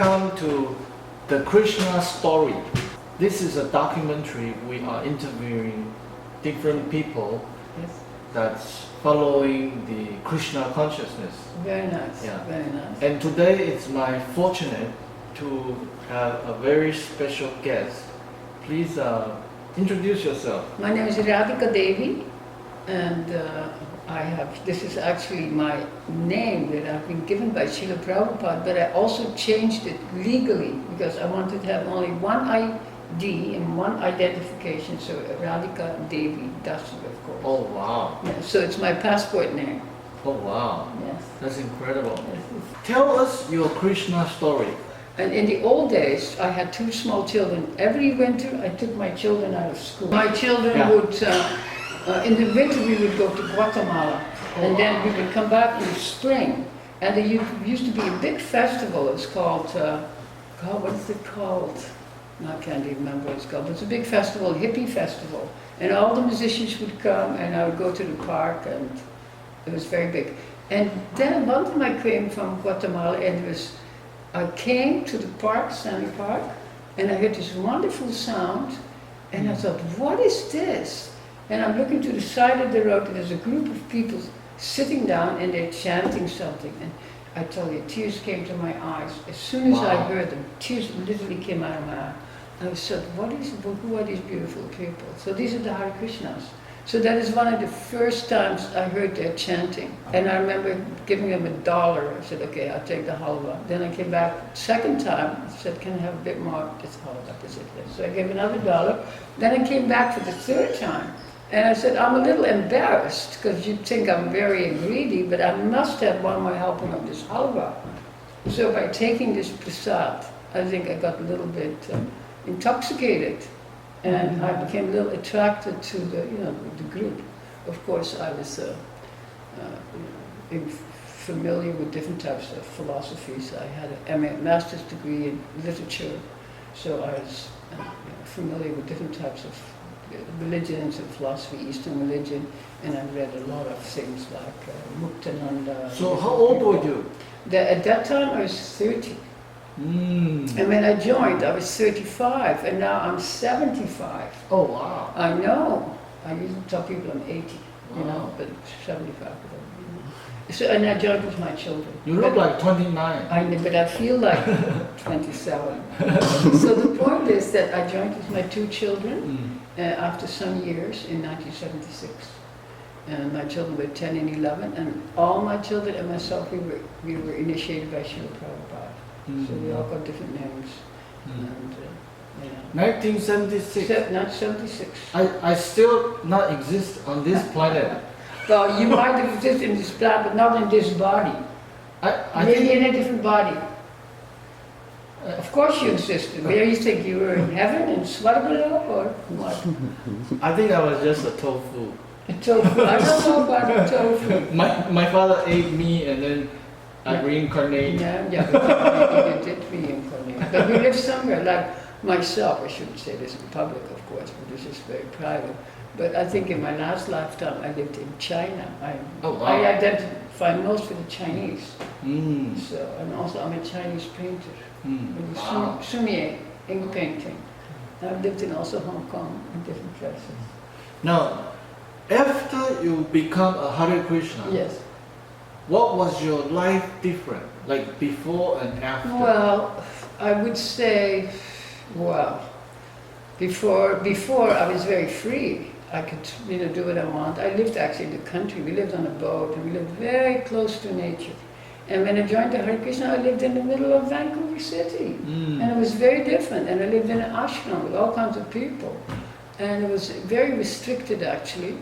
Welcome to the Krishna Story. This is a documentary. We are interviewing different people that's following the Krishna consciousness. Very nice, very nice. And today it's my fortunate to have a very special guest. Please introduce yourself. My name is Radhika Devi, and this is actually my name that I've been given by Srila Prabhupada, but I also changed it legally because I wanted to have only one ID and one identification, so Radhika Devi, Dasi, of course. Oh wow. Yeah, so it's my passport name. Oh wow. Yes. That's incredible. Tell us your Krishna story. And in the old days, I had two small children. Every winter, I took my children out of school. My children would, in the winter, we would go to Guatemala, and then we would come back in the spring. And there used to be a big festival. It's called, what is it called? I can't even remember what it's called. But it's a big festival, a hippie festival. And all the musicians would come, and I would go to the park, and it was very big. And then one time I came from Guatemala, and I came to the park, Stanley Park, and I heard this wonderful sound, and I thought, what is this? And I'm looking to the side of the road, and there's a group of people sitting down, and they're chanting something. And I tell you, tears came to my eyes. As soon as I heard them, tears literally came out of my eyes. I said, who are these beautiful people? So these are the Hare Krishnas. So that is one of the first times I heard their chanting. And I remember giving them $1. I said, okay, I'll take the halwa. Then I came back second time. I said, can I have a bit more? This halwa. I said, yes. So I gave another $1. Then I came back for the third time. And I said, I'm a little embarrassed because you'd think I'm very greedy, but I must have one more helping of this halwa. So by taking this prasad, I think I got a little bit intoxicated. And I became a little attracted to the group. Of course, I was familiar with different types of philosophies. I had a master's degree in literature, so I was familiar with different types of religions and philosophy, Eastern religion, and I read a lot of things like Muktananda. So how old were you? At that time, I was 30. And when I joined, I was 35, and now I'm 75. Oh, wow. I know. I usually tell people I'm 80, but 75. So, and I joined with my children. You look like 29. But I feel like 27. So the point is that I joined with my two children after some years in 1976. And my children were 10 and 11, and all my children and myself, we were initiated by Srila Prabhupada. So we all got different names. And, 1976. 1976. I still not exist on this planet. Well, you might exist in this planet, but not in this body. Maybe in a different body. Of course you existed. Where you think you were in heaven, in Swargaloka, or what? I think I was just a tofu. A tofu. I don't know about a tofu. My father ate me and then I reincarnated. Yeah, but you did reincarnate. But we live somewhere, like myself, I shouldn't say this in public, of course, but this is very private. But I think in my last lifetime I lived in China. I identify most with the Chinese. So, and also I'm a Chinese painter. Sumie, ink painting. I've lived in also Hong Kong and different places. Now, after you become a Hare Krishna, yes. What was your life different, like before and after? Well, I would say, before I was very free. I could, do what I want. I lived actually in the country. We lived on a boat, and we lived very close to nature. And when I joined the Hare Krishna, I lived in the middle of Vancouver City, and it was very different. And I lived in an ashram with all kinds of people, and it was very restricted actually.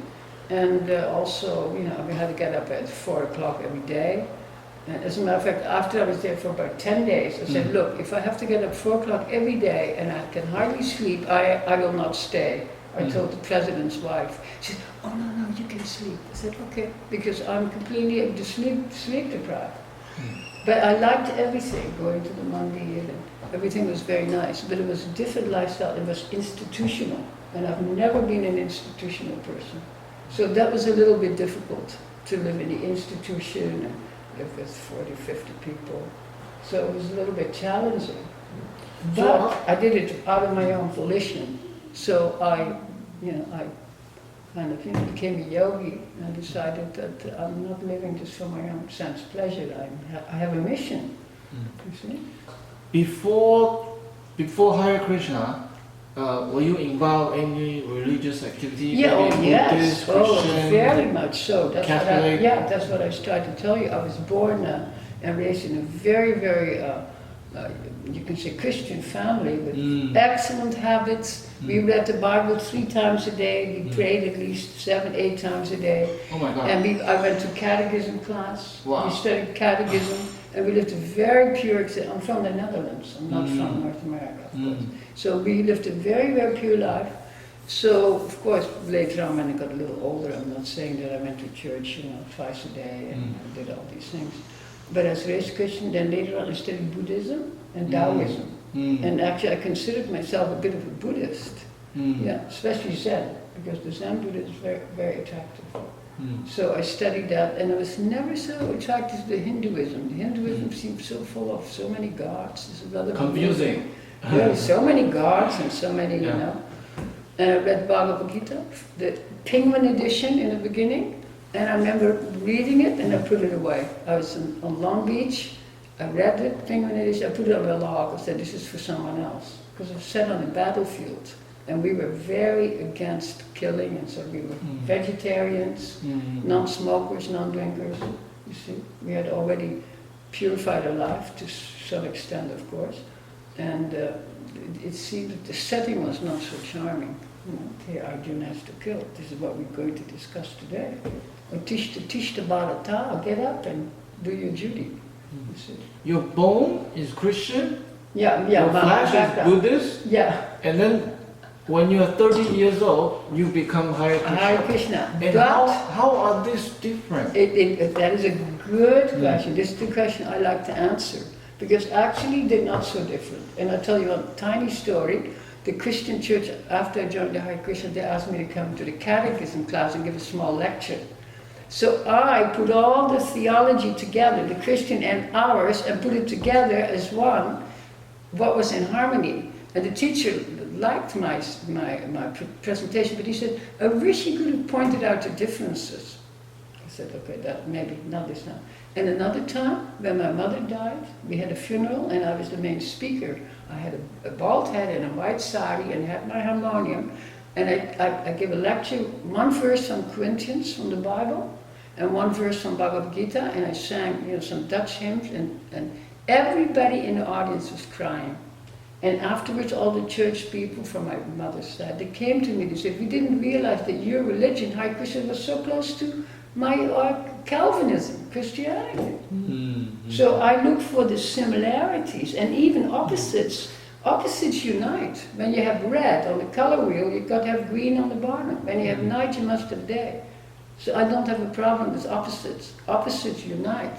And also, we had to get up at 4 o'clock every day. And as a matter of fact, after I was there for about 10 days, I said, look, if I have to get up 4 o'clock every day and I can hardly sleep, I will not stay. I told the president's wife. She said, oh, no, you can sleep. I said, okay, because I'm completely sleep deprived. But I liked everything, going to the mandir, and everything was very nice. But it was a different lifestyle. It was institutional. And I've never been an institutional person. So that was a little bit difficult to live in the institution and live with 40, 50 people. So it was a little bit challenging. So- But I did it out of my own volition. So I kind of became a yogi and decided that I'm not living just for my own sense pleasure. I have a mission, you see. Before Hare Krishna, were you involved in any religious activity? Yeah, oh maybe yes, Buddhist, Christian, very much so. Catholic? That's what I started to tell you. I was born and raised in a very, very, you can say Christian family with excellent habits. We read the Bible 3 times a day. We prayed at least 7, 8 times a day. Oh my God. And I went to catechism class. Wow. We studied catechism, and we lived a very pure existence. I'm from the Netherlands. I'm not from North America, of course. So we lived a very, very pure life. So, of course, later on when I got a little older, I'm not saying that I went to church, twice a day and did all these things. But as raised Christian, then later on I studied Buddhism and Taoism. And actually I considered myself a bit of a Buddhist. Yeah, especially Zen, because the Zen Buddha is very, very attractive. So I studied that, and I was never so attracted to the Hinduism. The Hinduism seems so full of so many gods. This is rather confusing. Yeah, so many gods and so many, And I read Bhagavad Gita, the Penguin edition in the beginning, and I remember reading it and I put it away. I was on Long Beach, I read it, Penguin edition, I put it on a log. I said, this is for someone else. Because I was set on the battlefield. And we were very against killing, and so we were vegetarians, non-smokers, non-drinkers. You see, we had already purified our life to some extent, of course, and it seemed that the setting was not so charming. Here Arjuna has to kill. This is what we're going to discuss today. Tishta Bharata, get up and do your duty. You see. Your bone is Christian. Yeah. Your flesh is Buddhist. Yeah. And then when you are 30 years old, you become Hare Krishna. Hare Krishna. And how are these different? That is a good question. This is the question I like to answer. Because actually they're not so different. And I'll tell you a tiny story. The Christian church, after I joined the Hare Krishna, they asked me to come to the catechism class and give a small lecture. So I put all the theology together, the Christian and ours, and put it together as one, what was in harmony. And the teacher liked my presentation, but he said, I wish he could have pointed out the differences. I said, okay, that maybe not this time. And another time, when my mother died, we had a funeral and I was the main speaker. I had a bald head and a white sari and had my harmonium. And I gave a lecture, one verse from Corinthians from the Bible and one verse from Bhagavad Gita, and I sang some Dutch hymns, and everybody in the audience was crying. And afterwards, all the church people from my mother's side, they came to me, they said, we didn't realize that your religion, Hare Krishna, was so close to my Calvinism, Christianity. So I look for the similarities, and even opposites unite. When you have red on the color wheel, you've got to have green on the bottom. When you have night, you must have day. So I don't have a problem with opposites. Opposites unite.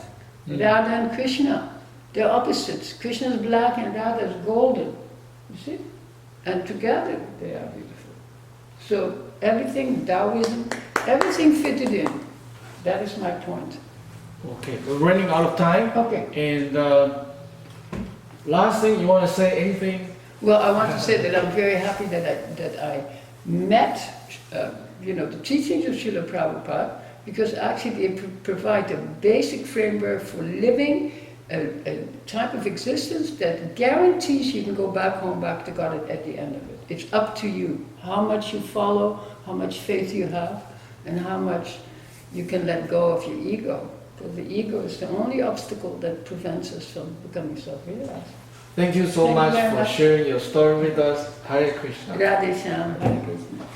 Radha and Krishna, they're opposites. Krishna is black and Radha is golden. You see? And together they are beautiful. So everything, Taoism, everything fitted in. That is my point. Okay, we're running out of time. Okay. And last thing, you want to say anything? Well, I want to say that I'm very happy that I met the teachings of Srila Prabhupada, because actually they provide a basic framework for living a type of existence that guarantees you can go back home, back to God at the end of it. It's up to you how much you follow, how much faith you have, and how much you can let go of your ego. Because the ego is the only obstacle that prevents us from becoming self-realized. Thank you so much for sharing your story with us. Hare Krishna. Radhe Shyam, Hare Krishna.